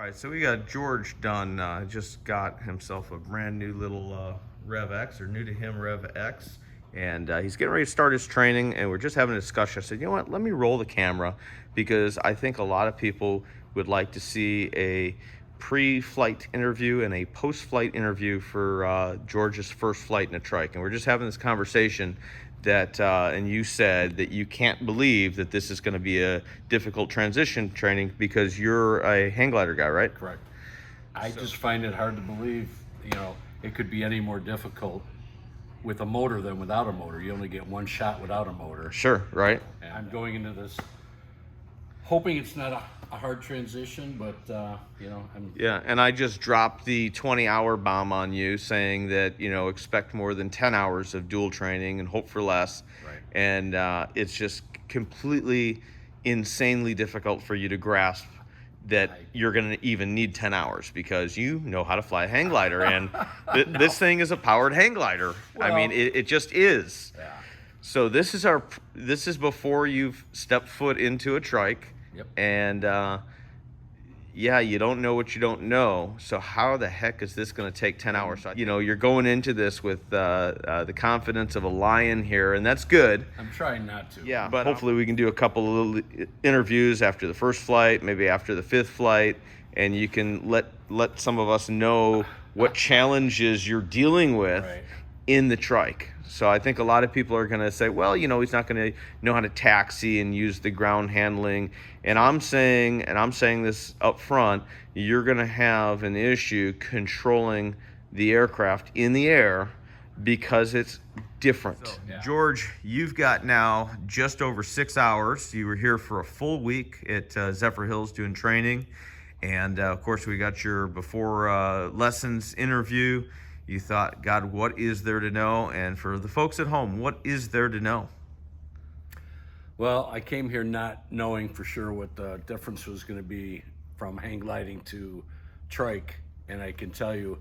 right, so we got George done. Just got himself a brand new little Rev X, or new to him Rev X, and he's getting ready to start his training. And we're just having a discussion. I said, you know what? Let me roll the camera because I think a lot of people would like to see a pre-flight interview and a post-flight interview for George's first flight in a trike. And we're just having this conversation that and you said that you can't believe that this is going to be a difficult transition training because you're a hang glider guy, right? Correct. I just find it hard to believe, it could be any more difficult with a motor than without a motor. You only get one shot without a motor. Sure, right? And I'm going into this hoping it's not a hard transition, but Yeah, and I just dropped the 20-hour bomb on you, saying that expect more than 10 hours of dual training and hope for less. Right. And it's just completely insanely difficult for you to grasp that you're going to even need 10 hours because you know how to fly a hang glider, and this thing is a powered hang glider. Well, I mean, it just is. Yeah. So this is before you've stepped foot into a trike. Yep. And you don't know what you don't know. So how the heck is this going to take 10 hours? You're going into this with the confidence of a lion here, and that's good. I'm trying not to. Yeah, but hopefully we can do a couple of interviews after the first flight, maybe after the fifth flight, and you can let some of us know what challenges you're dealing with in the trike. So I think a lot of people are going to say, well, he's not going to know how to taxi and use the ground handling. And I'm saying this up front, you're going to have an issue controlling the aircraft in the air because it's different. So, George, you've got now just over 6 hours. You were here for a full week at Zephyr Hills doing training. And of course, we got your before lessons interview. You thought, God, what is there to know? And for the folks at home, what is there to know? Well, I came here not knowing for sure what the difference was going to be from hang gliding to trike. And I can tell you,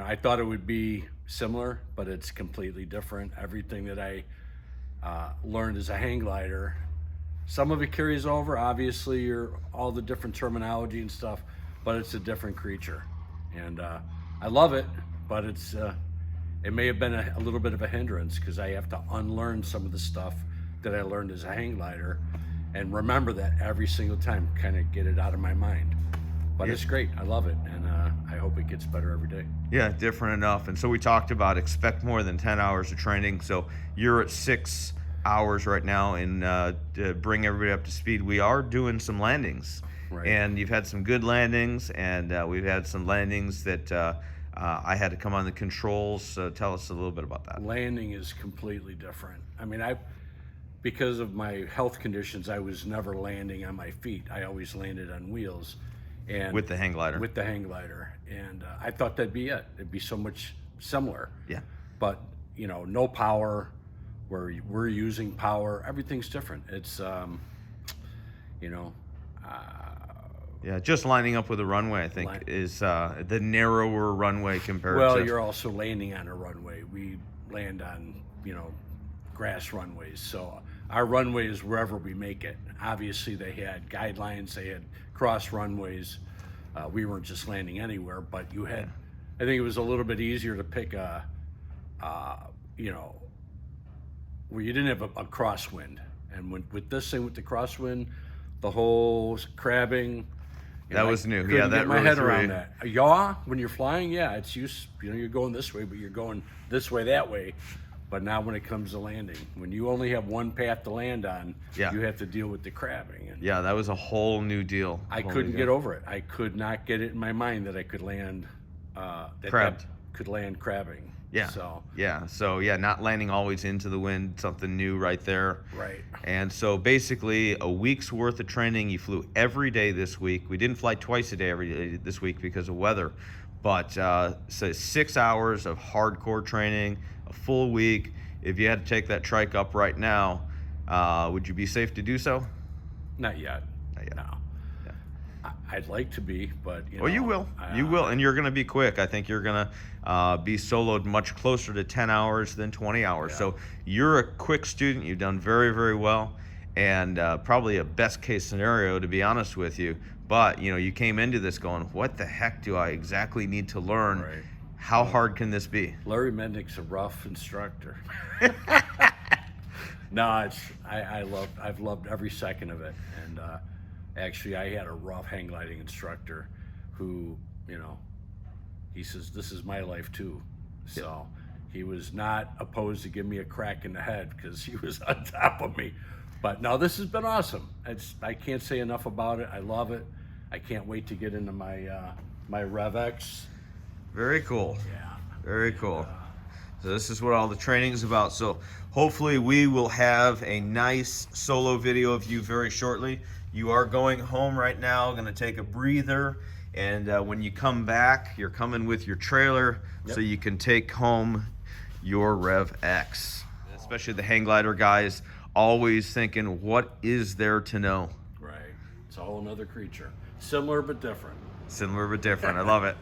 I thought it would be similar, but it's completely different. Everything that I learned as a hang glider, some of it carries over. Obviously, all the different terminology and stuff, but it's a different creature. And I love it. But it may have been a little bit of a hindrance because I have to unlearn some of the stuff that I learned as a hang glider and remember that every single time, kind of get it out of my mind. But it's great. I love it. And I hope it gets better every day. Yeah, different enough. And so we talked about expect more than 10 hours of training. So you're at 6 hours right now. And to bring everybody up to speed, we are doing some landings. Right. And you've had some good landings, and we've had some landings that I had to come on the controls. So tell us a little bit about that. Landing is completely different. I mean, because of my health conditions, I was never landing on my feet. I always landed on wheels. And with the hang glider. With the hang glider. And I thought that'd be it. It'd be so much similar. Yeah. But, no power. We're using power. Everything's different. It's, yeah, just lining up with a runway, I think, is the narrower runway compared to... Well, you're also landing on a runway. We land on, grass runways. So our runway is wherever we make it. Obviously, they had guidelines. They had cross runways. We weren't just landing anywhere, but you had... I think it was a little bit easier to pick where you didn't have a crosswind. And with this thing, with the crosswind, the whole crabbing... That was new. Yeah, that get my head around that. Yaw, when you're flying, it's used. You're going this way, but you're going this way, that way. But now, when it comes to landing, when you only have one path to land on, you have to deal with the crabbing. And that was a whole new deal. I couldn't get over it. I could not get it in my mind that I could land crabbed. Could land crabbing. Yeah. So not landing always into the wind, something new right there. Right. And so basically a week's worth of training. You flew every day this week. We didn't fly twice a day every day this week because of weather. But so 6 hours of hardcore training, a full week. If you had to take that trike up right now, would you be safe to do so? Not yet. Not yet. No. I'd like to be, but well, you will. You will, and you're going to be quick. I think you're going to be soloed much closer to 10 hours than 20 hours. So you're a quick student. You've done very, very well. and probably a best case scenario, to be honest with you. But you came into this going, what the heck do I exactly need to learn? Right. How hard can this be? Larry Mendick's a rough instructor. No, I've loved every second of it. And actually, I had a rough hang gliding instructor who, he says, this is my life too. So he was not opposed to give me a crack in the head because he was on top of me. But no, this has been awesome. I can't say enough about it. I love it. I can't wait to get into my my RevX. Very cool. Yeah. Very cool. So this is what all the training is about. So hopefully we will have a nice solo video of you very shortly. You are going home right now, going to take a breather. And when you come back, you're coming with your trailer so you can take home your RevX. Especially the hang glider guys, always thinking, what is there to know? Right. It's a whole nother creature. Similar but different. Similar but different. I love it.